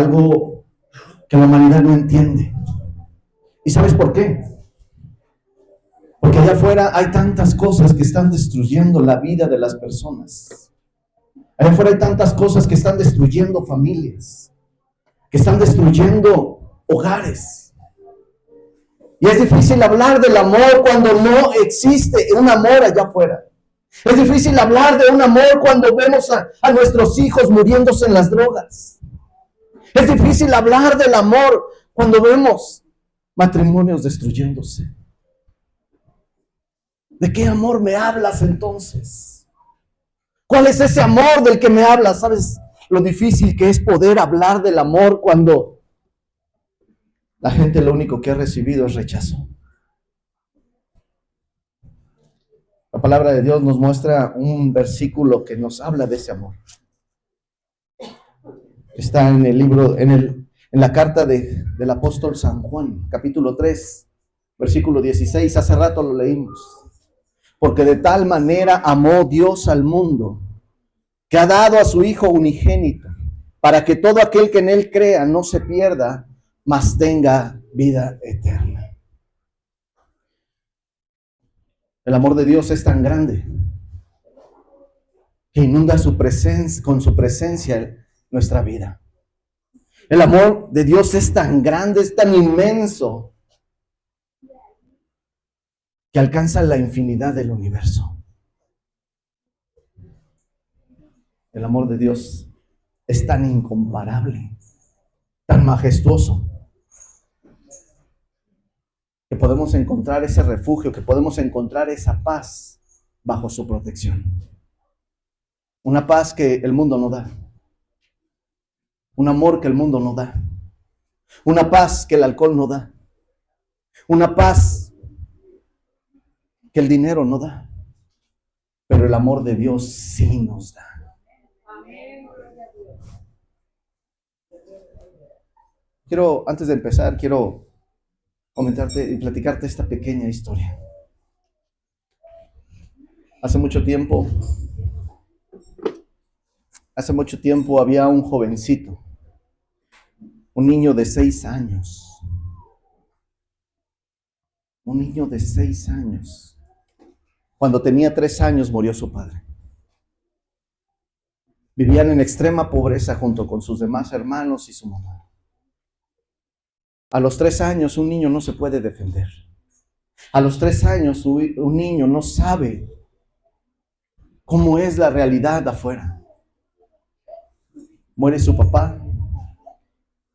algo que la humanidad no entiende. ¿Y sabes por qué? Porque allá afuera hay tantas cosas que están destruyendo la vida de las personas. Allá afuera hay tantas cosas que están destruyendo familias, que están destruyendo hogares. Y es difícil hablar del amor cuando no existe un amor allá afuera. Es difícil hablar de un amor cuando vemos a nuestros hijos muriéndose en las drogas. Es difícil hablar del amor cuando vemos matrimonios destruyéndose. ¿De qué amor me hablas entonces? ¿Cuál es ese amor del que me hablas? ¿Sabes lo difícil que es poder hablar del amor cuando la gente lo único que ha recibido es rechazo? La palabra de Dios nos muestra un versículo que nos habla de ese amor. Está en el libro, en la carta del apóstol San Juan, capítulo 3, versículo 16. Hace rato lo leímos. Porque de tal manera amó Dios al mundo, que ha dado a su Hijo unigénito, para que todo aquel que en Él crea no se pierda, mas tenga vida eterna. El amor de Dios es tan grande que inunda con su presencia nuestra vida. El amor de Dios es tan grande, es tan inmenso, que alcanza la infinidad del universo. El amor de Dios es tan incomparable, tan majestuoso, que podemos encontrar ese refugio, que podemos encontrar esa paz bajo su protección. Una paz que el mundo no da. Un amor que el mundo no da. Una paz que el alcohol no da. Una paz que el dinero no da. Pero el amor de Dios sí nos da. Antes de empezar, quiero comentarte y platicarte esta pequeña historia. Hace mucho tiempo había un jovencito, un niño de 6 años. Un niño de 6 años. Cuando tenía 3 años murió su padre. Vivían en extrema pobreza junto con sus demás hermanos y su mamá. A los 3 años un niño no se puede defender. A los 3 años un niño no sabe cómo es la realidad afuera. Muere su papá.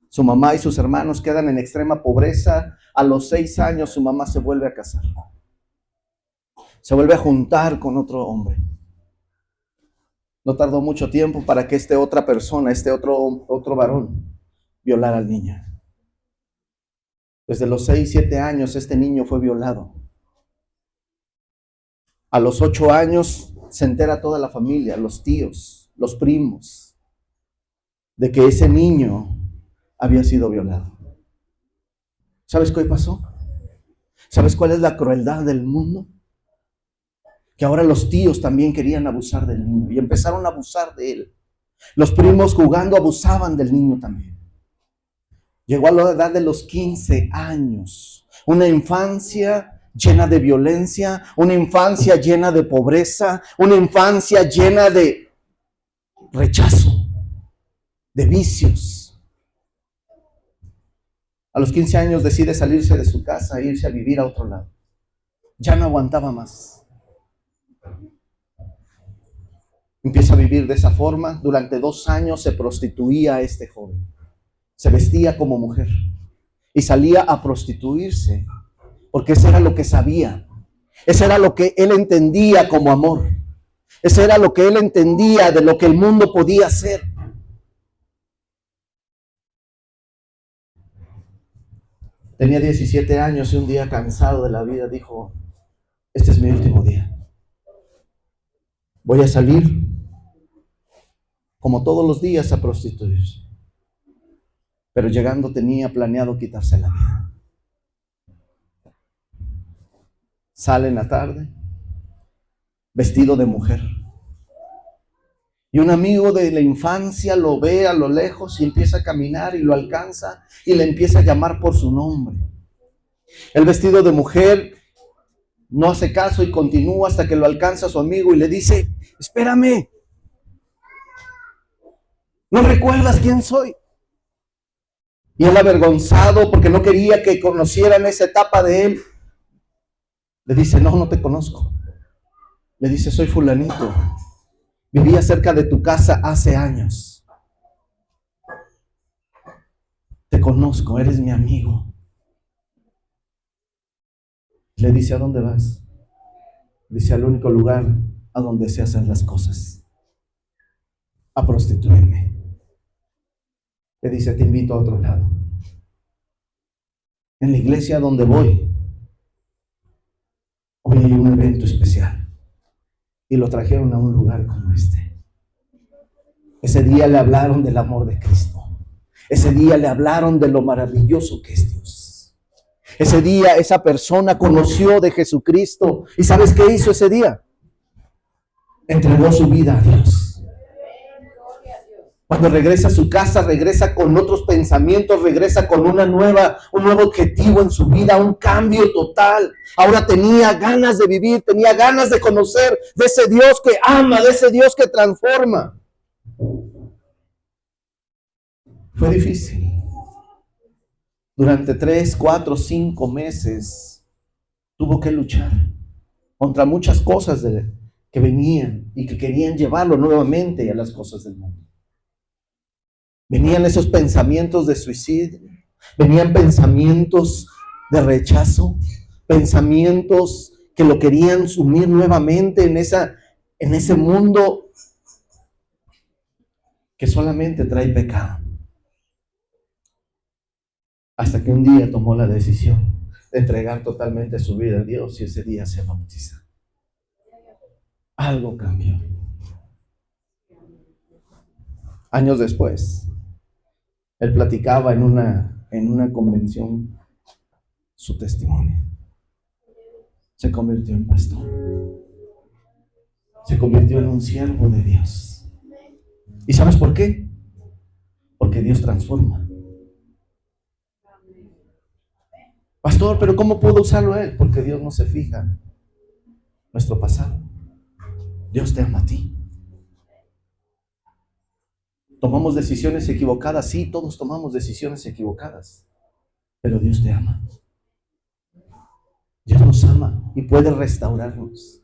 Su mamá y sus hermanos quedan en extrema pobreza. A los 6 años su mamá se vuelve a casar. Se vuelve a juntar con otro hombre. No tardó mucho tiempo para que esta otra persona, otro varón, violara al niño. Desde los 6, 7 años este niño fue violado. A los 8 años se entera toda la familia, los tíos, los primos, de que ese niño había sido violado. ¿Sabes qué pasó? ¿Sabes cuál es la crueldad del mundo? Que ahora los tíos también querían abusar del niño y empezaron a abusar de él. Los primos jugando abusaban del niño también. Llegó a la edad de los 15 años, una infancia llena de violencia, una infancia llena de pobreza, una infancia llena de rechazo, de vicios. A los 15 años decide salirse de su casa e irse a vivir a otro lado. Ya no aguantaba más. Empieza a vivir de esa forma. Durante 2 años se prostituía a este joven. Se vestía como mujer y salía a prostituirse, porque eso era lo que sabía. Eso era lo que él entendía como amor. Eso era lo que él entendía de lo que el mundo podía hacer. Tenía 17 años y un día, cansado de la vida, dijo: este es mi último día. Voy a salir como todos los días a prostituirse. Pero llegando tenía planeado quitarse la vida. Sale en la tarde, vestido de mujer, Y un amigo de la infancia lo ve a lo lejos y empieza a caminar y lo alcanza y le empieza a llamar por su nombre. El vestido de mujer no hace caso y continúa hasta que lo alcanza su amigo y le dice: espérame, ¿no recuerdas quién soy? Y él, avergonzado porque no quería que conocieran esa etapa de él, le dice: no, no te conozco. Le dice: soy fulanito, vivía cerca de tu casa hace años. Te conozco, eres mi amigo. Le dice: ¿a dónde vas? Dice: al único lugar a donde se hacen las cosas, a prostituirme. Le dice: te invito a otro lado. En la iglesia donde voy, hoy hay un evento especial y lo trajeron a un lugar como este. Ese día le hablaron del amor de Cristo. Ese día le hablaron de lo maravilloso que es Dios. Ese día esa persona conoció de Jesucristo. ¿Y sabes qué hizo ese día? Entregó su vida a Dios. Cuando regresa a su casa, regresa con otros pensamientos, regresa con un nuevo objetivo en su vida, un cambio total. Ahora tenía ganas de vivir, tenía ganas de conocer de ese Dios que ama, de ese Dios que transforma. Fue difícil. Durante 3, 4, 5 meses tuvo que luchar contra muchas cosas que venían y que querían llevarlo nuevamente a las cosas del mundo. Venían esos pensamientos de suicidio, venían pensamientos de rechazo, pensamientos que lo querían sumir nuevamente en ese mundo que solamente trae pecado. Hasta que un día tomó la decisión de entregar totalmente su vida a Dios y ese día se bautizó. Algo cambió. Años después, él platicaba en una convención su testimonio. Se convirtió en pastor. Se convirtió en un siervo de Dios. ¿Y sabes por qué? Porque Dios transforma. Pastor, ¿pero cómo pudo usarlo él? Porque Dios no se fija en nuestro pasado. Dios te ama a ti. Tomamos decisiones equivocadas, sí, todos tomamos decisiones equivocadas, pero Dios te ama. Dios nos ama y puede restaurarnos.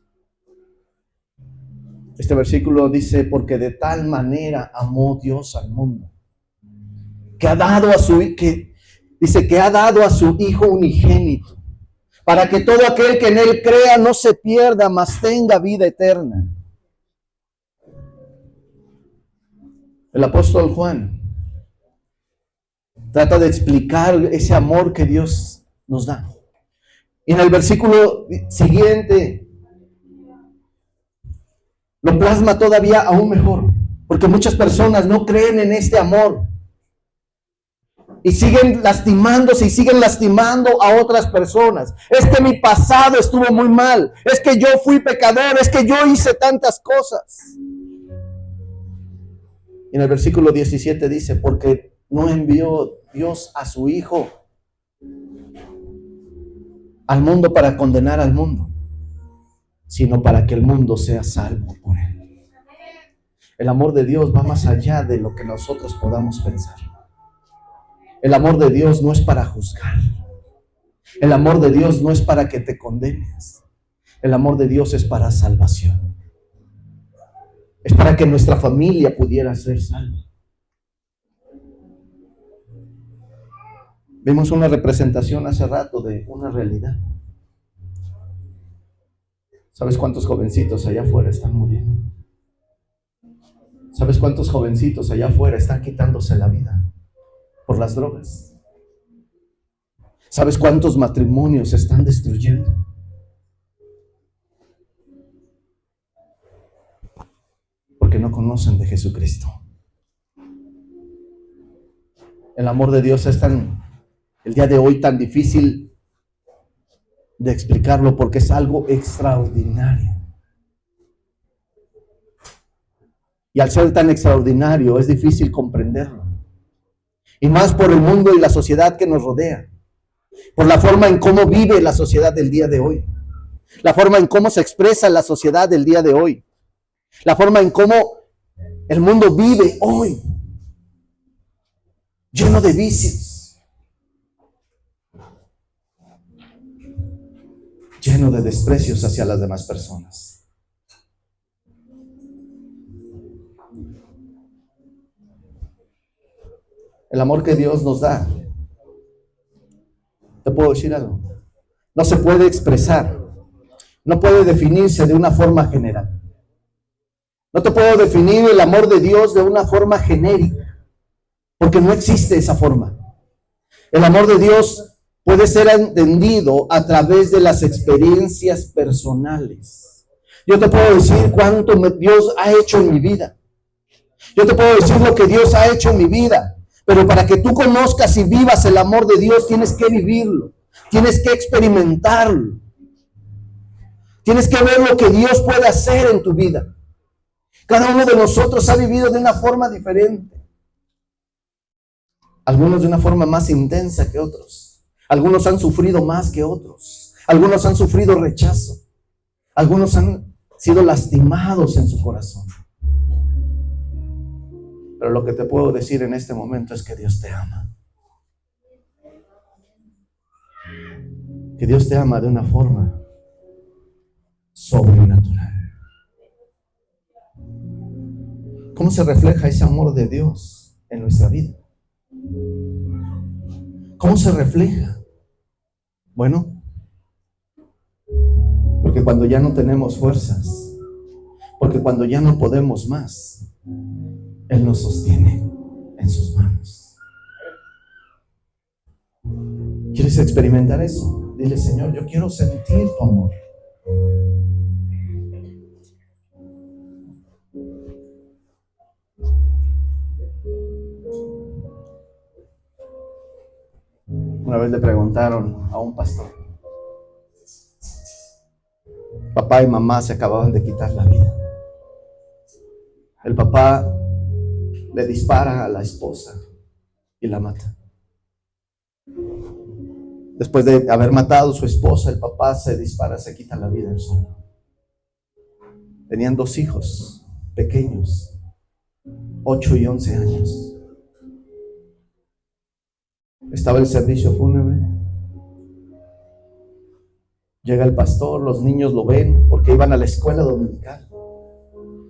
Este versículo dice: porque de tal manera amó Dios al mundo, que ha dado a su Hijo unigénito, para que todo aquel que en él crea no se pierda, mas tenga vida eterna. El apóstol Juan trata de explicar ese amor que Dios nos da. Y en el versículo siguiente lo plasma todavía aún mejor, porque muchas personas no creen en este amor y siguen lastimándose y siguen lastimando a otras personas. Es que mi pasado estuvo muy mal, es que yo fui pecador, es que yo hice tantas cosas. Y en el versículo 17 dice: porque no envió Dios a su Hijo al mundo para condenar al mundo, sino para que el mundo sea salvo por él. El amor de Dios va más allá de lo que nosotros podamos pensar. El amor de Dios no es para juzgar. El amor de Dios no es para que te condenes. El amor de Dios es para salvación. Es para que nuestra familia pudiera ser salva. Vimos una representación hace rato de una realidad. ¿Sabes cuántos jovencitos allá afuera están muriendo? ¿Sabes cuántos jovencitos allá afuera están quitándose la vida por las drogas? ¿Sabes cuántos matrimonios se están destruyendo? Porque no conocen de Jesucristo. El amor de Dios es el día de hoy tan difícil de explicarlo, porque es algo extraordinario. Y al ser tan extraordinario es difícil comprenderlo. Y más por el mundo y la sociedad que nos rodea. Por la forma en cómo vive la sociedad del día de hoy. La forma en cómo se expresa la sociedad del día de hoy. La forma en cómo el mundo vive hoy. Lleno de vicios. Lleno de desprecios hacia las demás personas. El amor que Dios nos da, te puedo decir algo, no se puede expresar, no puede definirse de una forma general. No te puedo definir el amor de Dios de una forma genérica, porque no existe esa forma. El amor de Dios puede ser entendido a través de las experiencias personales. Yo te puedo decir cuánto Dios ha hecho en mi vida. Yo te puedo decir lo que Dios ha hecho en mi vida. Pero para que tú conozcas y vivas el amor de Dios, tienes que vivirlo. Tienes que experimentarlo. Tienes que ver lo que Dios puede hacer en tu vida. Cada uno de nosotros ha vivido de una forma diferente. Algunos de una forma más intensa que otros. Algunos han sufrido más que otros. Algunos han sufrido rechazo. Algunos han sido lastimados en su corazón. Pero lo que te puedo decir en este momento es que Dios te ama. Que Dios te ama de una forma sobrenatural. ¿Cómo se refleja ese amor de Dios en nuestra vida? ¿Cómo se refleja? Bueno, porque cuando ya no tenemos fuerzas, porque cuando ya no podemos más, Él nos sostiene en sus manos. ¿Quieres experimentar eso? Dile, Señor, yo quiero sentir tu amor. Una vez le preguntaron a un pastor. Papá y mamá se acababan de quitar la vida. El papá le dispara a la esposa y la mata. Después de haber matado a su esposa, el papá se dispara, se quita la vida él solo. Tenían 2 hijos pequeños, 8 y 11 años. Estaba el servicio fúnebre. Llega el pastor, los niños lo ven porque iban a la escuela dominical.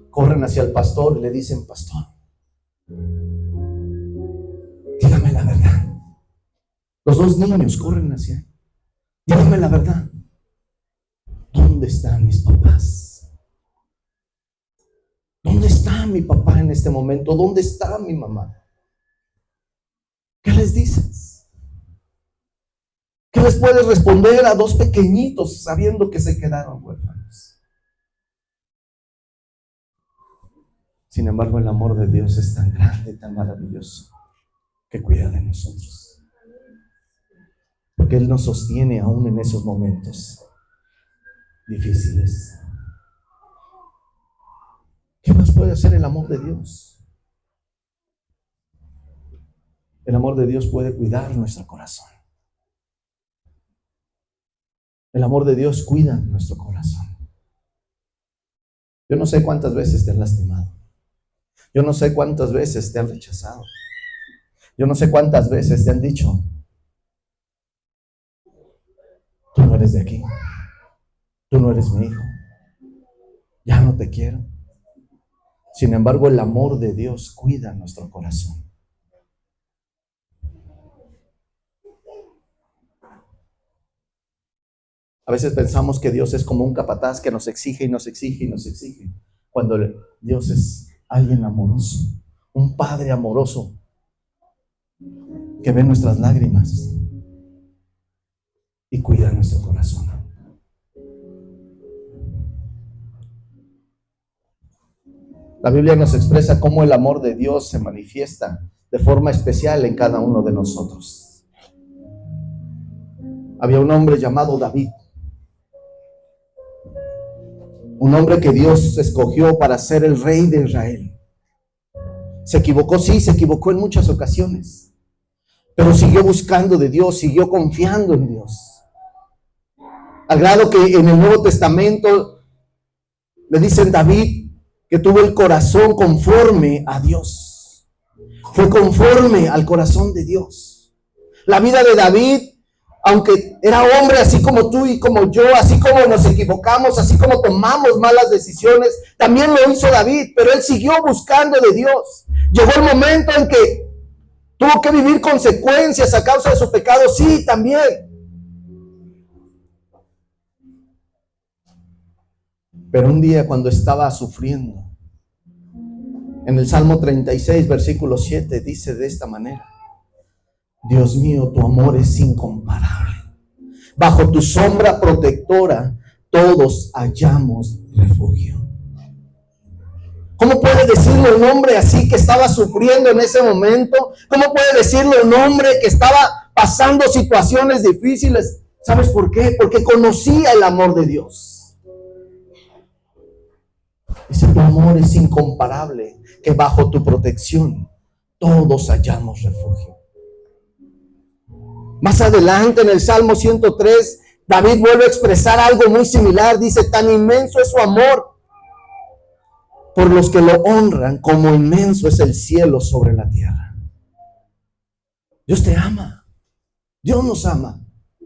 Corren hacia el pastor y le dicen, pastor, dígame la verdad. Los 2 niños corren hacia él. Dígame la verdad. ¿Dónde están mis papás? ¿Dónde está mi papá en este momento? ¿Dónde está mi mamá? ¿Qué les dices? ¿Qué les puedes responder a 2 pequeñitos sabiendo que se quedaron huérfanos? Sin embargo, el amor de Dios es tan grande, tan maravilloso, que cuida de nosotros. Porque Él nos sostiene aún en esos momentos difíciles. ¿Qué más puede hacer el amor de Dios? El amor de Dios puede cuidar nuestro corazón. El amor de Dios cuida nuestro corazón. Yo no sé cuántas veces te han lastimado. Yo no sé cuántas veces te han rechazado. Yo no sé cuántas veces te han dicho, tú no eres de aquí. Tú no eres mi hijo. Ya no te quiero. Sin embargo, el amor de Dios cuida nuestro corazón. A veces pensamos que Dios es como un capataz que nos exige y nos exige y nos exige, cuando Dios es alguien amoroso, un Padre amoroso que ve nuestras lágrimas y cuida nuestro corazón. La Biblia nos expresa cómo el amor de Dios se manifiesta de forma especial en cada uno de nosotros. Había un hombre llamado David, un hombre que Dios escogió para ser el rey de Israel. Se equivocó, sí, se equivocó en muchas ocasiones, pero siguió buscando de Dios, siguió confiando en Dios. Al grado que en el Nuevo Testamento le dicen David que tuvo el corazón conforme a Dios. Fue conforme al corazón de Dios. La vida de David, aunque era hombre así como tú y como yo, así como nos equivocamos, así como tomamos malas decisiones, también lo hizo David, pero él siguió buscando de Dios. Llegó el momento en que tuvo que vivir consecuencias a causa de su pecado, sí, también. Pero un día cuando estaba sufriendo, en el Salmo 36, versículo 7, dice de esta manera: Dios mío, tu amor es incomparable. Bajo tu sombra protectora, todos hallamos refugio. ¿Cómo puede decirle un hombre así que estaba sufriendo en ese momento? ¿Cómo puede decirle un hombre que estaba pasando situaciones difíciles? ¿Sabes por qué? Porque conocía el amor de Dios. Dice, tu amor es incomparable, que bajo tu protección todos hallamos refugio. Más adelante en el Salmo 103, David vuelve a expresar algo muy similar. Dice, tan inmenso es su amor por los que lo honran, como inmenso es el cielo sobre la tierra. Dios te ama. Dios nos ama.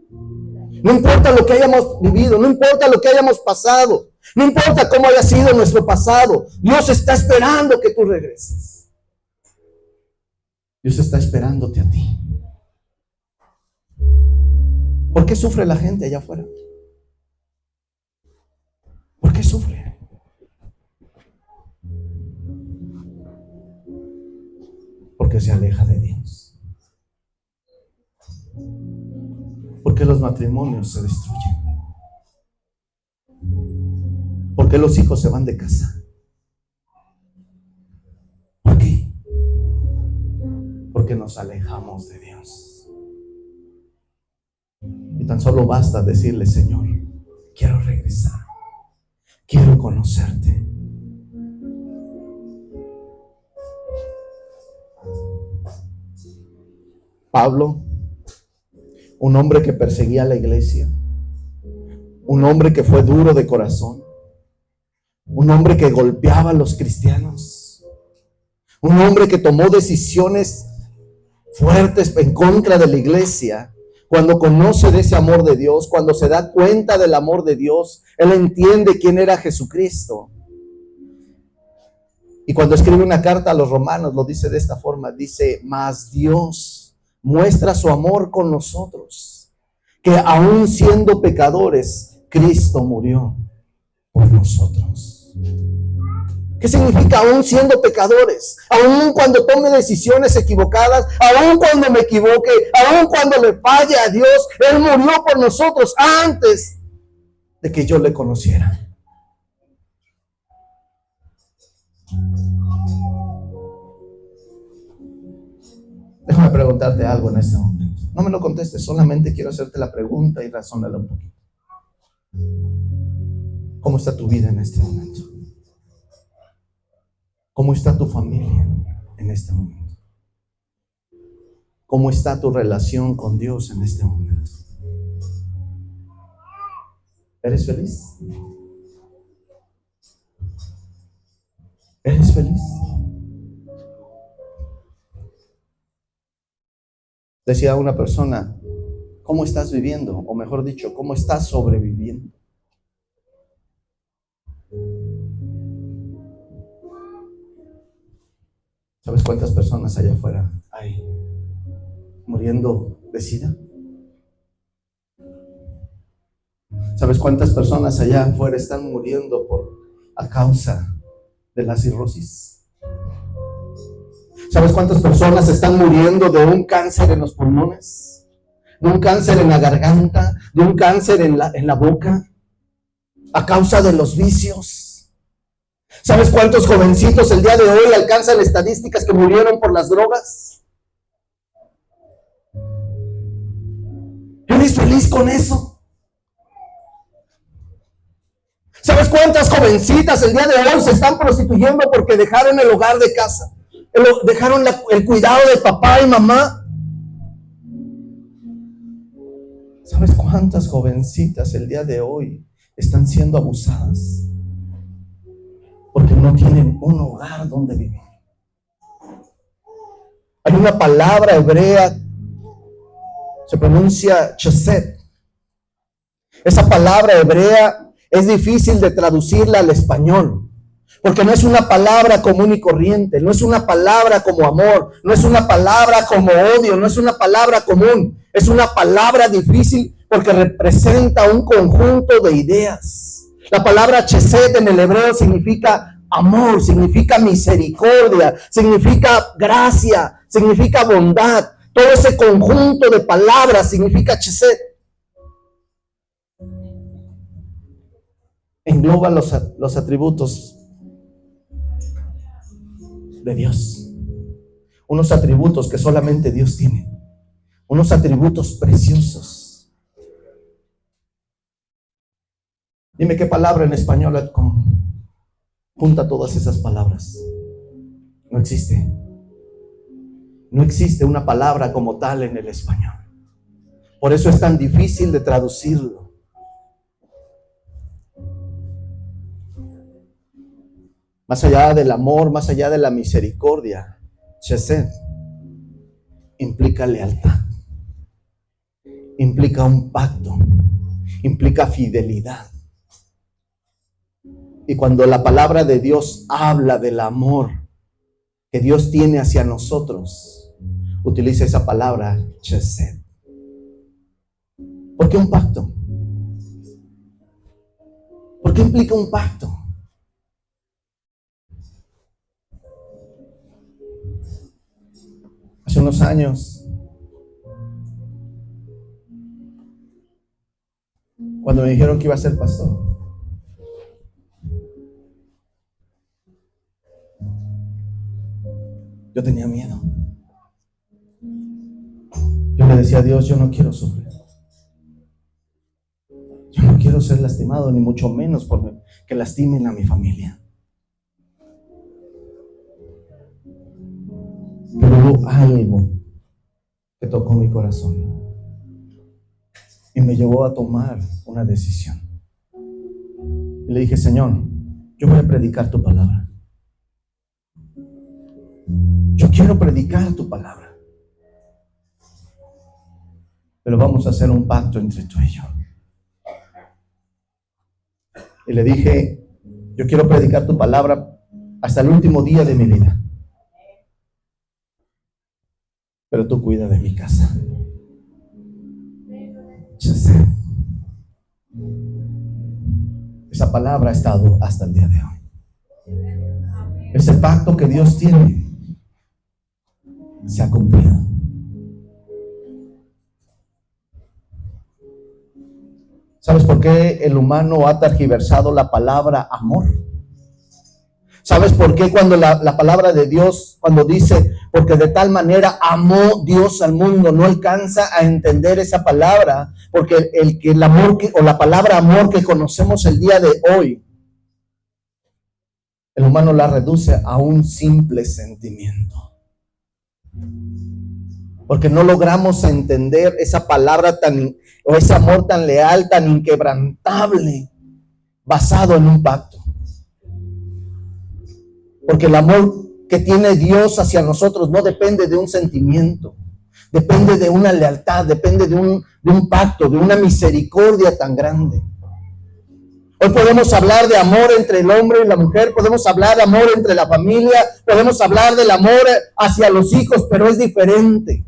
No importa lo que hayamos vivido, no importa lo que hayamos pasado, no importa cómo haya sido nuestro pasado, Dios está esperando que tú regreses. Dios está esperándote a ti. ¿Por qué sufre la gente allá afuera? ¿Por qué sufre? Porque se aleja de Dios. Porque los matrimonios se destruyen. Porque los hijos se van de casa. ¿Por qué? Porque nos alejamos de Dios. Y tan solo basta decirle, Señor, quiero regresar, quiero conocerte. Pablo, un hombre que perseguía a la iglesia, un hombre que fue duro de corazón, un hombre que golpeaba a los cristianos, un hombre que tomó decisiones fuertes en contra de la iglesia. Cuando conoce de ese amor de Dios, cuando se da cuenta del amor de Dios, él entiende quién era Jesucristo. Y cuando escribe una carta a los romanos, lo dice de esta forma, dice, mas Dios muestra su amor con nosotros, que aún siendo pecadores, Cristo murió por nosotros. ¿Qué significa aún siendo pecadores? Aún cuando tome decisiones equivocadas, aún cuando me equivoque, aún cuando le falle a Dios, Él murió por nosotros antes de que yo le conociera. Déjame preguntarte algo en este momento. No me lo contestes, solamente quiero hacerte la pregunta y razónala un poquito. ¿Cómo está tu vida en este momento? ¿Cómo está tu familia en este momento? ¿Cómo está tu relación con Dios en este momento? ¿Eres feliz? ¿Eres feliz? Decía una persona, ¿cómo estás viviendo? O mejor dicho, ¿cómo estás sobreviviendo? ¿Sabes cuántas personas allá afuera hay muriendo de SIDA? ¿Sabes cuántas personas allá afuera están muriendo a causa de la cirrosis? ¿Sabes cuántas personas están muriendo de un cáncer en los pulmones? ¿De un cáncer en la garganta? ¿De un cáncer en la boca? A causa de los vicios. ¿Sabes cuántos jovencitos el día de hoy alcanzan estadísticas que murieron por las drogas? ¿Eres feliz con eso? ¿Sabes cuántas jovencitas el día de hoy se están prostituyendo porque dejaron el hogar de casa? dejaron el cuidado de papá y mamá. ¿Sabes cuántas jovencitas el día de hoy están siendo abusadas? Porque no tienen un hogar donde vivir. Hay una palabra hebrea, se pronuncia chesed. Esa palabra hebrea es difícil de traducirla al español, porque no es una palabra común y corriente, no es una palabra como amor, no es una palabra como odio, no es una palabra común, es una palabra difícil porque representa un conjunto de ideas. La palabra chesed en el hebreo significa amor, significa misericordia, significa gracia, significa bondad. Todo ese conjunto de palabras significa chesed. Engloba los atributos de Dios. Unos atributos que solamente Dios tiene. Unos atributos preciosos. Dime qué palabra en español junta todas esas palabras. No existe. No existe una palabra como tal en el español. Por eso es tan difícil de traducirlo. Más allá del amor, más allá de la misericordia, chesed implica lealtad, implica un pacto, implica fidelidad. Y cuando la palabra de Dios habla del amor que Dios tiene hacia nosotros, utiliza esa palabra chesed. ¿Por qué un pacto? ¿Por qué implica un pacto? Hace unos años, cuando me dijeron que iba a ser pastor, yo tenía miedo. Yo le decía a Dios, yo no quiero sufrir. Yo no quiero ser lastimado, ni mucho menos porque que lastimen a mi familia. Pero hubo algo que tocó mi corazón y me llevó a tomar una decisión. Y le dije, Señor, yo voy a predicar tu palabra. Yo quiero predicar tu palabra. Pero vamos a hacer un pacto entre tú y yo. Y le dije, yo quiero predicar tu palabra hasta el último día de mi vida. Pero tú cuida de mi casa. Esa palabra ha estado hasta el día de hoy. Ese pacto que Dios tiene se ha cumplido. ¿Sabes por qué el humano ha tergiversado la palabra amor? ¿Sabes por qué cuando la palabra de Dios, cuando dice, porque de tal manera amó Dios al mundo, no alcanza a entender esa palabra? Porque el amor o la palabra amor que conocemos el día de hoy, el humano la reduce a un simple sentimiento. Porque no logramos entender esa palabra o ese amor tan leal, tan inquebrantable, basado en un pacto. Porque el amor que tiene Dios hacia nosotros no depende de un sentimiento, depende de una lealtad, depende de un pacto, de una misericordia tan grande. Hoy podemos hablar de amor entre el hombre y la mujer, podemos hablar de amor entre la familia, podemos hablar del amor hacia los hijos, pero es diferente.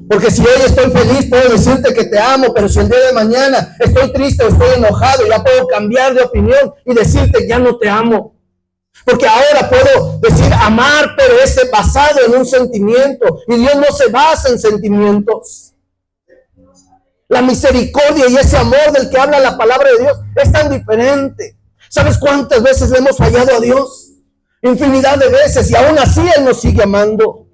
Porque si hoy estoy feliz, puedo decirte que te amo, pero si el día de mañana estoy triste o estoy enojado, ya puedo cambiar de opinión y decirte ya no te amo. Porque ahora puedo decir amar, pero es basado en un sentimiento. Y Dios no se basa en sentimientos. La misericordia y ese amor del que habla la palabra de Dios es tan diferente. ¿Sabes cuántas veces le hemos fallado a Dios? Infinidad de veces, y aún así Él nos sigue amando.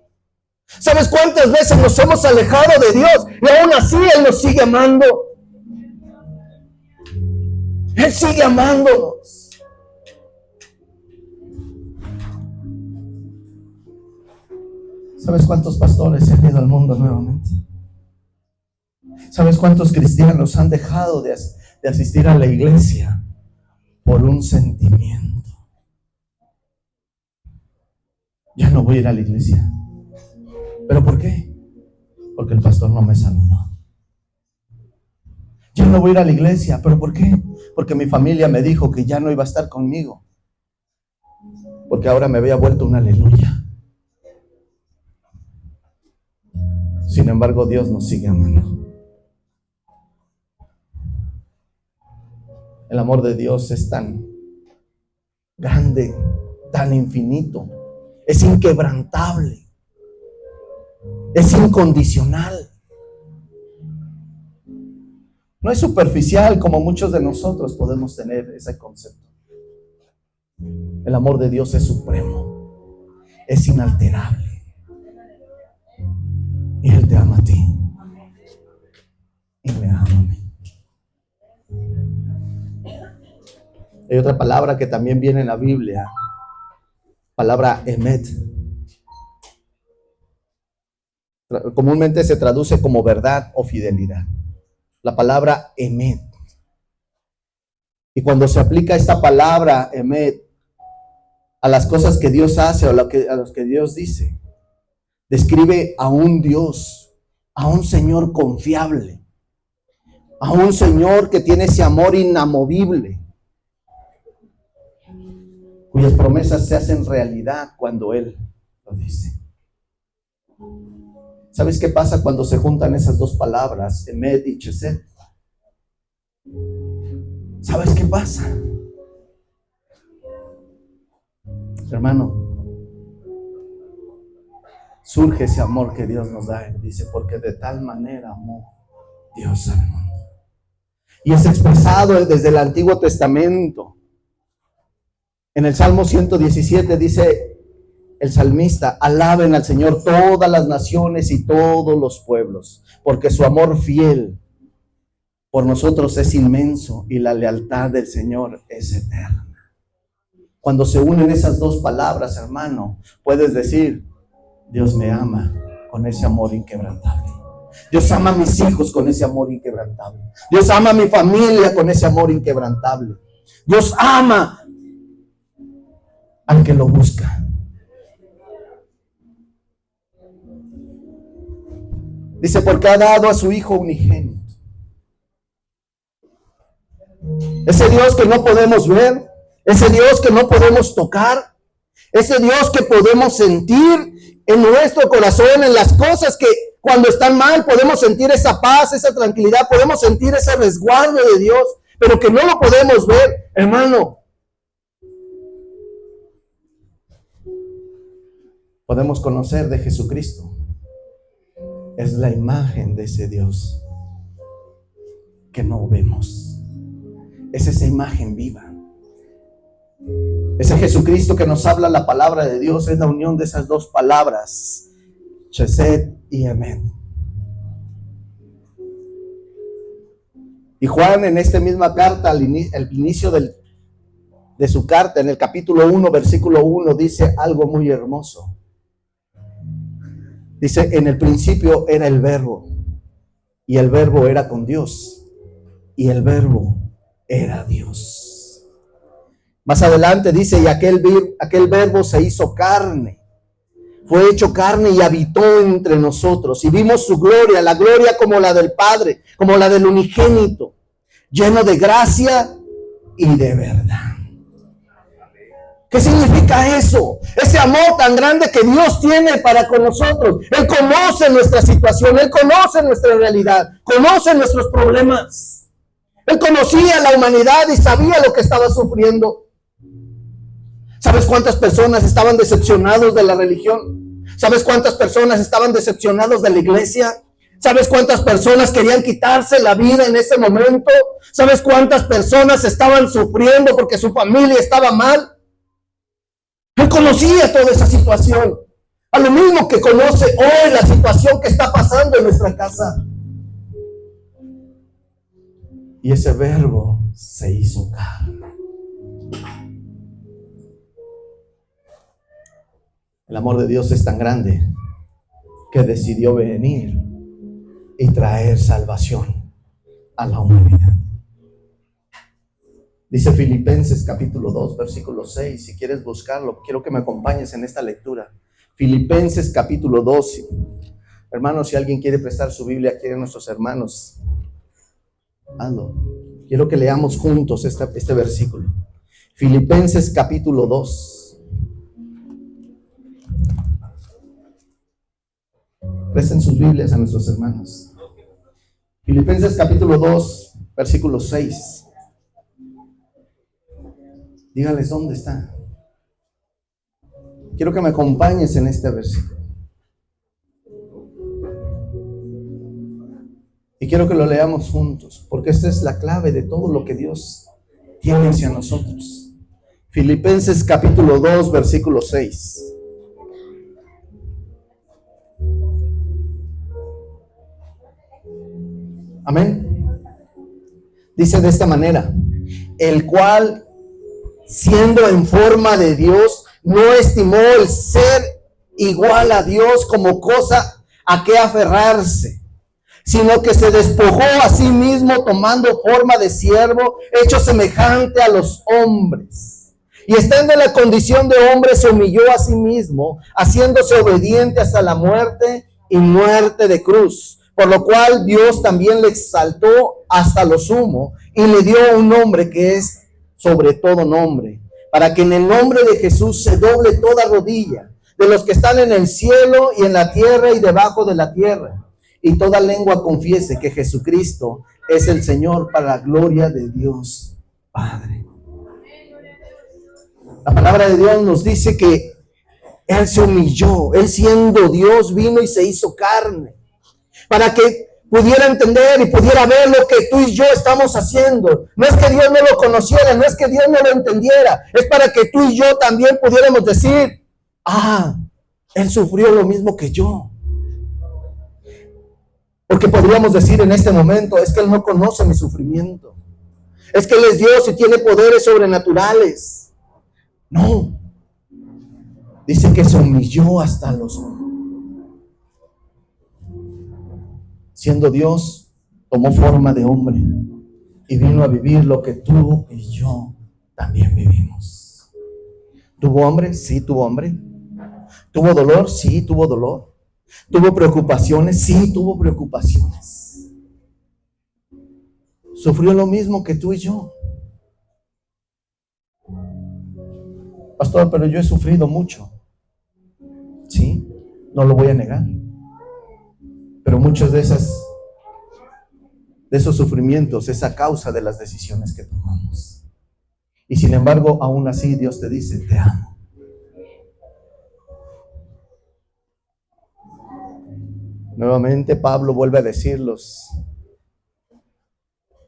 ¿Sabes cuántas veces nos hemos alejado de Dios y aún así Él nos sigue amando? Él sigue amándonos. ¿Sabes cuántos pastores se han ido al mundo nuevamente? ¿Sabes cuántos cristianos han dejado de asistir a la iglesia por un sentimiento? Ya no voy a ir a la iglesia. ¿Pero por qué? Porque el pastor no me saludó. Ya no voy a ir a la iglesia. ¿Pero por qué? Porque mi familia me dijo que ya no iba a estar conmigo. Porque ahora me había vuelto un aleluya. Sin embargo, Dios nos sigue amando. El amor de Dios es tan grande, tan infinito, es inquebrantable, es incondicional. No es superficial como muchos de nosotros podemos tener ese concepto. El amor de Dios es supremo, es inalterable. Y Él te ama a ti. Y me ama a mí. Hay otra palabra que también viene en la Biblia, palabra emet. Comúnmente se traduce como verdad o fidelidad. La palabra emet. Y cuando se aplica esta palabra emet a las cosas que Dios hace o a los que Dios dice, describe a un Dios, a un Señor confiable, a un Señor que tiene ese amor inamovible, cuyas promesas se hacen realidad cuando Él lo dice. ¿Sabes qué pasa cuando se juntan esas dos palabras, emet y chesed? ¿Sabes qué pasa? Hermano, surge ese amor que Dios nos da. Dice, porque de tal manera amó Dios al mundo. Y es expresado desde el Antiguo Testamento. En el Salmo 117 dice el salmista, alaben al Señor todas las naciones y todos los pueblos, porque su amor fiel por nosotros es inmenso y la lealtad del Señor es eterna. Cuando se unen esas dos palabras, hermano, puedes decir, Dios me ama con ese amor inquebrantable. Dios ama a mis hijos con ese amor inquebrantable. Dios ama a mi familia con ese amor inquebrantable. Dios ama al que lo busca. Dice, porque ha dado a su Hijo unigénito. Ese Dios que no podemos ver, ese Dios que no podemos tocar, ese Dios que podemos sentir en nuestro corazón, en las cosas que cuando están mal podemos sentir esa paz, esa tranquilidad, podemos sentir ese resguardo de Dios, pero que no lo podemos ver, hermano. Podemos conocer de Jesucristo. Es la imagen de ese Dios que no vemos. Es esa imagen viva. Ese Jesucristo que nos habla la palabra de Dios es la unión de esas dos palabras, chesed y emet. Y Juan en esta misma carta, al inicio de su carta, en el capítulo 1, versículo 1, dice algo muy hermoso. Dice, en el principio era el verbo, y el verbo era con Dios, y el verbo era Dios. Más adelante dice, y aquel verbo se hizo carne, fue hecho carne y habitó entre nosotros, y vimos su gloria, la gloria como la del Padre, como la del unigénito, lleno de gracia y de verdad. ¿Qué significa eso? Ese amor tan grande que Dios tiene para con nosotros. Él conoce nuestra situación, Él conoce nuestra realidad, conoce nuestros problemas. Él conocía a la humanidad y sabía lo que estaba sufriendo. ¿Sabes cuántas personas estaban decepcionados de la religión? ¿Sabes cuántas personas estaban decepcionados de la iglesia? ¿Sabes cuántas personas querían quitarse la vida en ese momento? ¿Sabes cuántas personas estaban sufriendo porque su familia estaba mal? Él conocía toda esa situación. A lo mismo que conoce hoy la situación que está pasando en nuestra casa. Y ese verbo se hizo carne. El amor de Dios es tan grande que decidió venir y traer salvación a la humanidad. Dice Filipenses capítulo 2, versículo 6. Si quieres buscarlo, quiero que me acompañes en esta lectura. Filipenses capítulo 2. Hermanos, si alguien quiere prestar su Biblia, quieren nuestros hermanos, hazlo. Quiero que leamos juntos este versículo. Filipenses capítulo 2. Presten sus Biblias a nuestros hermanos. Filipenses capítulo 2, versículo 6. Dígales dónde está. Quiero que me acompañes en este versículo. Y quiero que lo leamos juntos, porque esta es la clave de todo lo que Dios tiene hacia nosotros. Filipenses capítulo 2, versículo 6. Amén. Dice de esta manera: el cual, siendo en forma de Dios, no estimó el ser igual a Dios como cosa a que aferrarse, sino que se despojó a sí mismo, tomando forma de siervo, hecho semejante a los hombres. Y estando en la condición de hombre, se humilló a sí mismo, haciéndose obediente hasta la muerte y muerte de cruz. Por lo cual Dios también le exaltó hasta lo sumo y le dio un nombre que es sobre todo nombre, para que en el nombre de Jesús se doble toda rodilla, de los que están en el cielo y en la tierra y debajo de la tierra, y toda lengua confiese que Jesucristo es el Señor, para la gloria de Dios Padre. La palabra de Dios nos dice que Él se humilló, Él siendo Dios vino y se hizo carne, para que pudiera entender y pudiera ver lo que tú y yo estamos haciendo. No es que Dios no lo conociera, no es que Dios no lo entendiera, es para que tú y yo también pudiéramos decir: Él sufrió lo mismo que yo. Porque podríamos decir en este momento: es que Él no conoce mi sufrimiento, es que Él es Dios y tiene poderes sobrenaturales. No, dice que se humilló hasta los... Siendo Dios, tomó forma de hombre y vino a vivir lo que tú y yo también vivimos. ¿Tuvo hambre? Sí, tuvo hambre. ¿Tuvo dolor? Sí, tuvo dolor. ¿Tuvo preocupaciones? Sí, tuvo preocupaciones. Sufrió lo mismo que tú y yo. Pastor, pero yo he sufrido mucho. Sí, no lo voy a negar. Pero muchos de esos sufrimientos es a causa de las decisiones que tomamos. Y sin embargo, aún así Dios te dice: te amo. Nuevamente Pablo vuelve a decirlos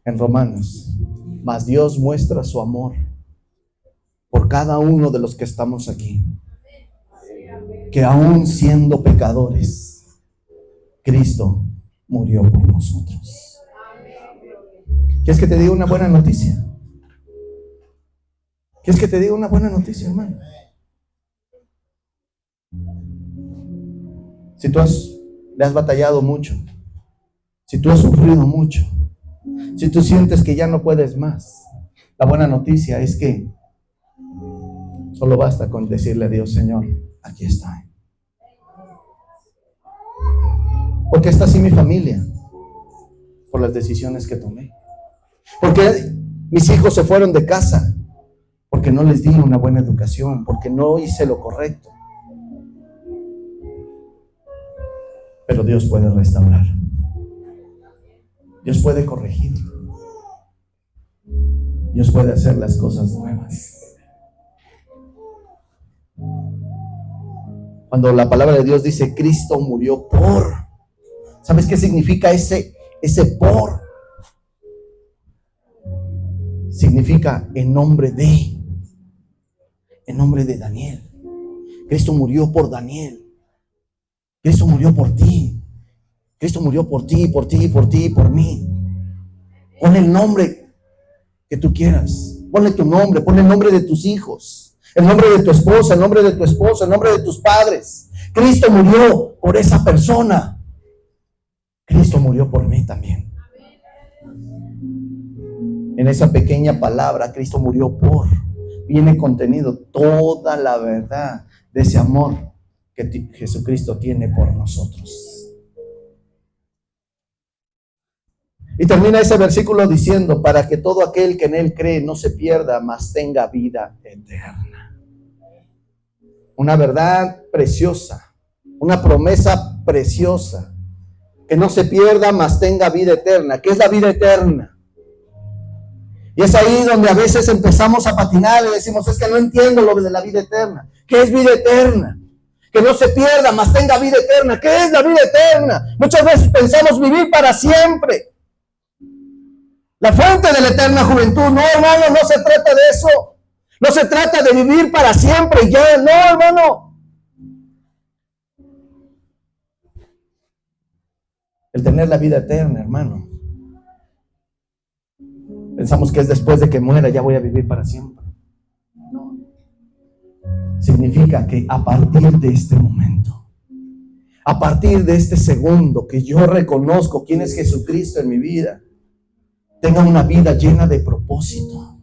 en Romanos: mas Dios muestra su amor por cada uno de los que estamos aquí, que aún siendo pecadores, Cristo murió por nosotros. ¿Quieres que te diga una buena noticia? ¿Quieres que te diga una buena noticia, hermano? Si tú le has batallado mucho, si tú has sufrido mucho, si tú sientes que ya no puedes más, la buena noticia es que solo basta con decirle a Dios: Señor, aquí estoy. Porque está así mi familia, por las decisiones que tomé. Porque mis hijos se fueron de casa, porque no les di una buena educación, porque no hice lo correcto. Pero Dios puede restaurar. Dios puede corregir. Dios puede hacer las cosas nuevas. Cuando la palabra de Dios dice Cristo murió por, ¿sabes qué significa ese por? Significa en nombre de Daniel. Cristo murió por Daniel. Cristo murió por ti. Cristo murió por ti, por ti, por ti, por mí. Pon el nombre que tú quieras. Ponle tu nombre, pon el nombre de tus hijos, el nombre de tu esposa, el nombre de tu esposo, el nombre de tus padres. Cristo murió por esa persona. Cristo murió por mí también. En esa pequeña palabra, Cristo murió por, viene contenido toda la verdad de ese amor que Jesucristo tiene por nosotros. Y termina ese versículo diciendo, para que todo aquel que en Él cree no se pierda, mas tenga vida eterna. Una verdad preciosa, una promesa preciosa, que no se pierda, mas tenga vida eterna. ¿Qué es la vida eterna? Y es ahí donde a veces empezamos a patinar y decimos, es que no entiendo lo de la vida eterna. ¿Qué es vida eterna? Que no se pierda, mas tenga vida eterna. ¿Qué es la vida eterna? Muchas veces pensamos vivir para siempre. La fuente de la eterna juventud. No, hermano, no se trata de eso. No se trata de vivir para siempre ya. No, hermano. El tener la vida eterna, hermano. Pensamos que es después de que muera ya voy a vivir para siempre. No. Significa que a partir de este momento, a partir de este segundo que yo reconozco quién es Jesucristo en mi vida, tenga una vida llena de propósito,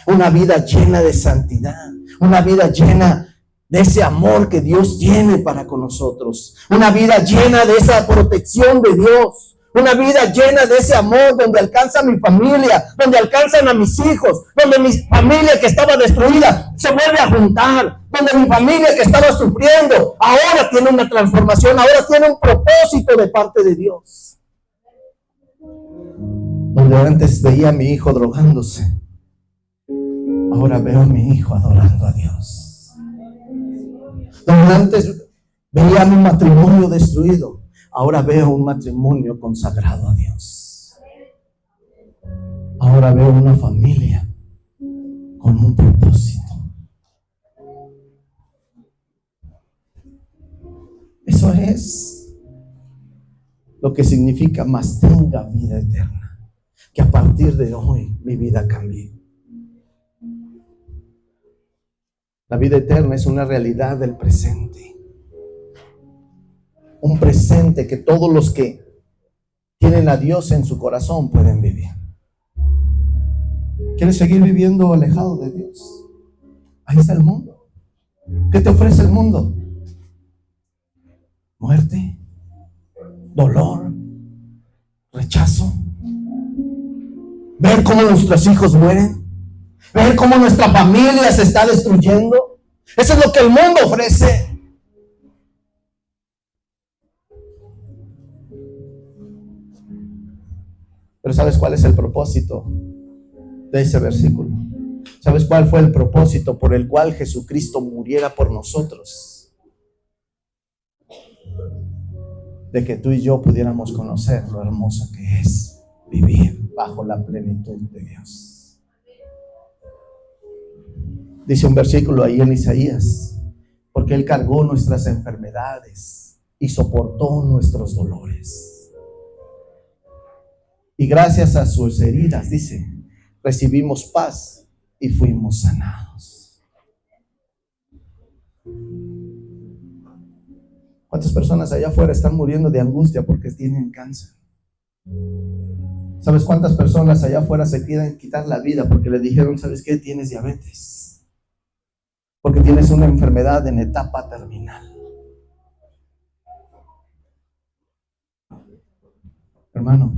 una vida llena de santidad, una vida llena de ese amor que Dios tiene para con nosotros, una vida llena de esa protección de Dios, una vida llena de ese amor donde alcanza a mi familia, donde alcanzan a mis hijos, donde mi familia que estaba destruida se vuelve a juntar, donde mi familia que estaba sufriendo ahora tiene una transformación, ahora tiene un propósito de parte de Dios. Donde antes veía a mi hijo drogándose, ahora veo a mi hijo adorando a Dios. Donde antes veía mi matrimonio destruido, ahora veo un matrimonio consagrado a Dios. Ahora veo una familia con un propósito. Eso es lo que significa mas tenga vida eterna. Que a partir de hoy mi vida cambie. La vida eterna es una realidad del presente. Un presente que todos los que tienen a Dios en su corazón pueden vivir. ¿Quieres seguir viviendo alejado de Dios? Ahí está el mundo. ¿Qué te ofrece el mundo? Muerte, dolor, rechazo. Ver cómo nuestros hijos mueren, ver cómo nuestra familia se está destruyendo. Eso es lo que el mundo ofrece. Pero ¿sabes cuál es el propósito de ese versículo? ¿Sabes cuál fue el propósito por el cual Jesucristo muriera por nosotros? De que tú y yo pudiéramos conocer lo hermoso que es vivir bajo la plenitud de Dios. Dice un versículo ahí en Isaías, porque Él cargó nuestras enfermedades y soportó nuestros dolores. Y gracias a sus heridas, dice, recibimos paz y fuimos sanados. ¿Cuántas personas allá afuera están muriendo de angustia porque tienen cáncer? ¿Sabes cuántas personas allá afuera se quieren quitar la vida porque le dijeron, ¿sabes qué? Tienes diabetes. Porque tienes una enfermedad en etapa terminal. Hermano,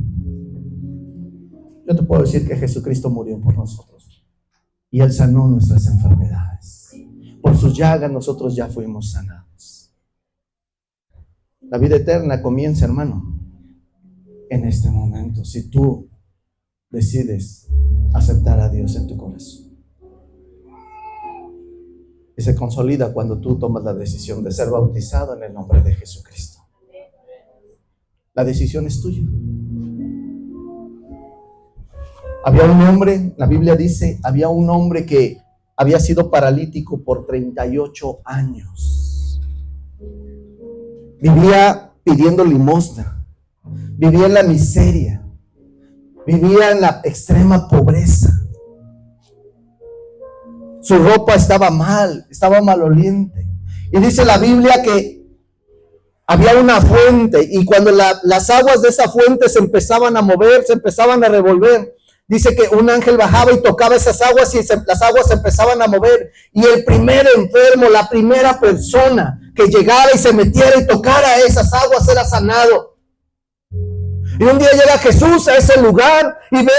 yo te puedo decir que Jesucristo murió por nosotros. Y Él sanó nuestras enfermedades. Por sus llagas nosotros ya fuimos sanados. La vida eterna comienza, hermano, en este momento, si tú decides aceptar a Dios en tu corazón. Y se consolida cuando tú tomas la decisión de ser bautizado en el nombre de Jesucristo. La decisión es tuya. Había un hombre, la Biblia dice, había un hombre que había sido paralítico por 38 años. Vivía pidiendo limosna. Vivía en la miseria, vivía en la extrema pobreza. Su ropa estaba mal, estaba maloliente. Y dice la Biblia que Había una fuente y cuando las aguas de esa fuente se empezaban a mover, se empezaban a revolver, dice que un ángel bajaba y tocaba esas aguas y las aguas se empezaban a mover. Y el primer enfermo, la primera persona que llegara y se metiera y tocara esas aguas era sanado. Y un día llega Jesús a ese lugar y ve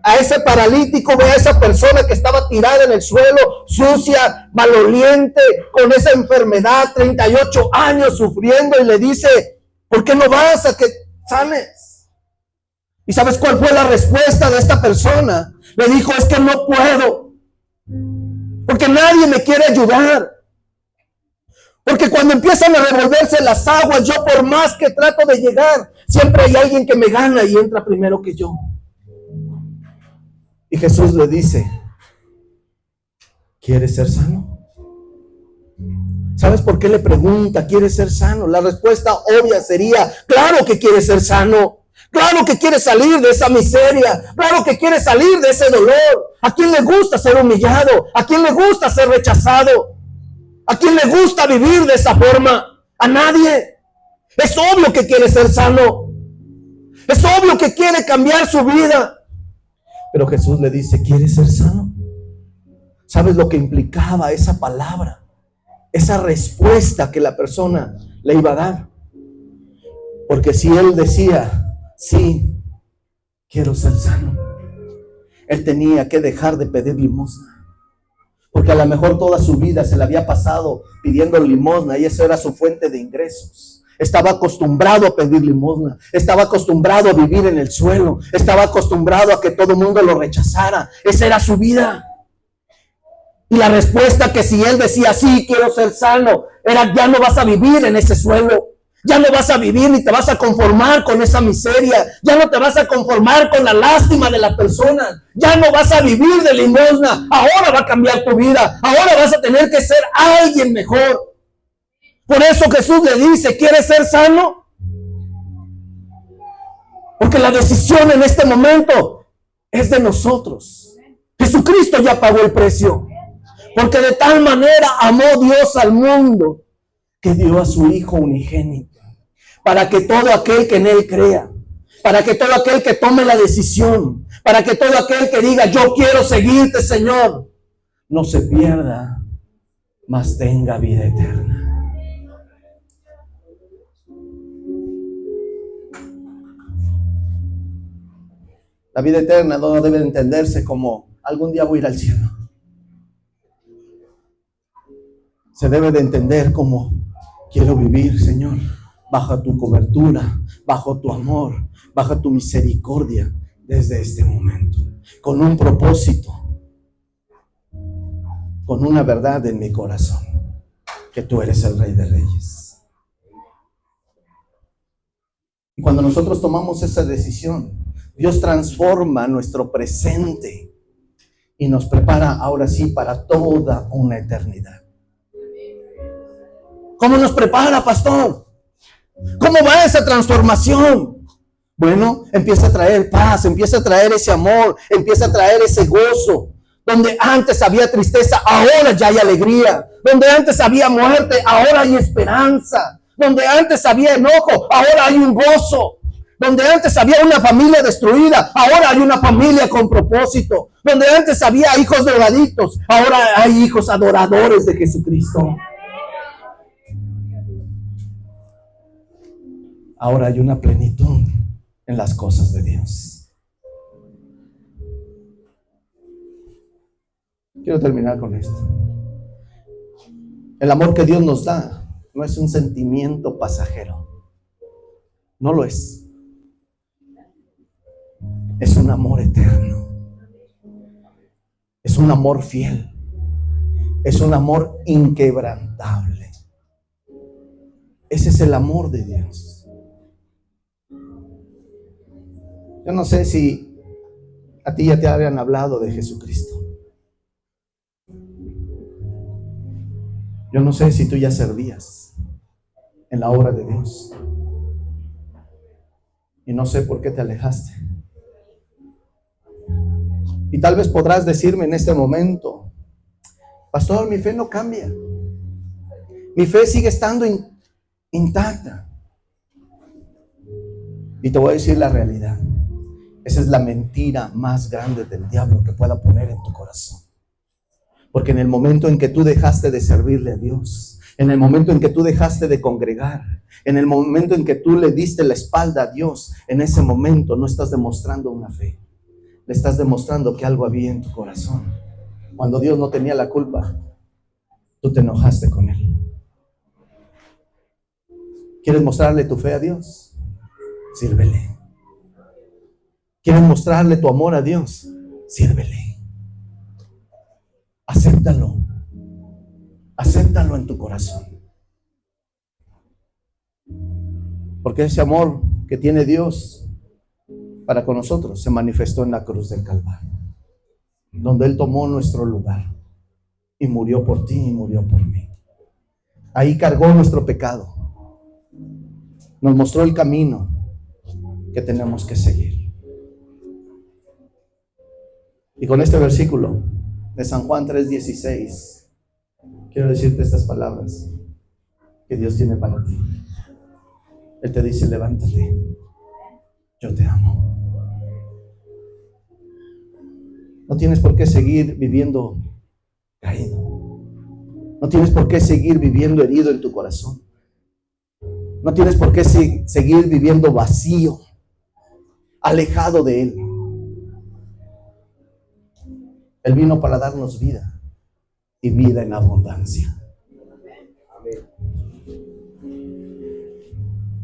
a ese paralítico, ve a esa persona que estaba tirada en el suelo, sucia, maloliente, con esa enfermedad, 38 años sufriendo, y le dice: ¿por qué no vas a que sanes? ¿Y sabes cuál fue la respuesta de esta persona? Le dijo: es que no puedo, porque nadie me quiere ayudar. Porque cuando empiezan a revolverse las aguas, yo por más que trato de llegar, siempre hay alguien que me gana y entra primero que yo. Y Jesús le dice: ¿quieres ser sano? ¿Sabes por qué le pregunta: ¿quieres ser sano? La respuesta obvia sería: claro que quieres ser sano. Claro que quieres salir de esa miseria. Claro que quieres salir de ese dolor. ¿A quién le gusta ser humillado? ¿A quién le gusta ser rechazado? ¿A quién le gusta vivir de esa forma? A nadie. Es obvio que quiere ser sano. Es obvio que quiere cambiar su vida. Pero Jesús le dice: ¿quieres ser sano? ¿Sabes lo que implicaba esa palabra? Esa respuesta que la persona le iba a dar. Porque si él decía: sí, quiero ser sano, él tenía que dejar de pedir limosna. Porque a lo mejor toda su vida se le había pasado pidiendo limosna y eso era su fuente de ingresos. Estaba acostumbrado a pedir limosna, estaba acostumbrado a vivir en el suelo, estaba acostumbrado a que todo el mundo lo rechazara. Esa era su vida. Y la respuesta que si él decía: sí, quiero ser sano, era: ya no vas a vivir en ese suelo. Ya no vas a vivir ni te vas a conformar con esa miseria. Ya no te vas a conformar con la lástima de la persona. Ya no vas a vivir de limosna. Ahora va a cambiar tu vida. Ahora vas a tener que ser alguien mejor. Por eso Jesús le dice: ¿quieres ser sano? Porque la decisión en este momento es de nosotros. Jesucristo ya pagó el precio. Porque de tal manera amó Dios al mundo que dio a su Hijo unigénito, para que todo aquel que en Él crea, para que todo aquel que tome la decisión, para que todo aquel que diga: yo quiero seguirte, Señor, no se pierda, mas tenga vida eterna. La vida eterna no debe entenderse como: algún día voy a ir al cielo. Se debe de entender como: quiero vivir, Señor, bajo tu cobertura, bajo tu amor, bajo tu misericordia desde este momento, con un propósito, con una verdad en mi corazón, que tú eres el Rey de Reyes. Y cuando nosotros tomamos esa decisión, Dios transforma nuestro presente y nos prepara ahora sí para toda una eternidad. ¿Cómo nos prepara, pastor? ¿Cómo va esa transformación? Bueno, empieza a traer paz, empieza a traer ese amor, empieza a traer ese gozo. Donde antes había tristeza, ahora ya hay alegría. Donde antes había muerte, ahora hay esperanza. Donde antes había enojo, ahora hay un gozo. Donde antes había una familia destruida, ahora hay una familia con propósito. Donde antes había hijos drogadictos, ahora hay hijos adoradores de Jesucristo. Ahora hay una plenitud en las cosas de Dios. Quiero terminar con esto. El amor que Dios nos da no es un sentimiento pasajero. No lo es. Es un amor eterno. Es un amor fiel. Es un amor inquebrantable. Ese es el amor de Dios. Yo no sé si a ti ya te habían hablado de Jesucristo. Yo no sé si tú ya servías en la obra de Dios. Y no sé por qué te alejaste. Y tal vez podrás decirme en este momento: pastor, mi fe no cambia. Mi fe sigue estando intacta. Y te voy a decir la realidad. Esa es la mentira más grande del diablo que pueda poner en tu corazón. Porque en el momento en que tú dejaste de servirle a Dios, en el momento en que tú dejaste de congregar, en el momento en que tú le diste la espalda a Dios, en ese momento no estás demostrando una fe. Le estás demostrando que algo había en tu corazón. Cuando Dios no tenía la culpa, tú te enojaste con Él. ¿Quieres mostrarle tu fe a Dios? Sírvele. ¿Quieres mostrarle tu amor a Dios? Sírvele. Acéptalo. Acéptalo en tu corazón. Porque ese amor que tiene Dios para con nosotros se manifestó en la cruz del Calvario, donde Él tomó nuestro lugar y murió por ti y murió por mí. Ahí cargó nuestro pecado. Nos mostró el camino que tenemos que seguir. Y con este versículo de San Juan 3:16, quiero decirte estas palabras que Dios tiene para ti. Él te dice: levántate, yo te amo. No tienes por qué seguir viviendo caído. No tienes por qué seguir viviendo herido en tu corazón. No tienes por qué seguir viviendo vacío, alejado de Él. Él vino para darnos vida y vida en abundancia.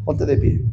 Ponte de pie.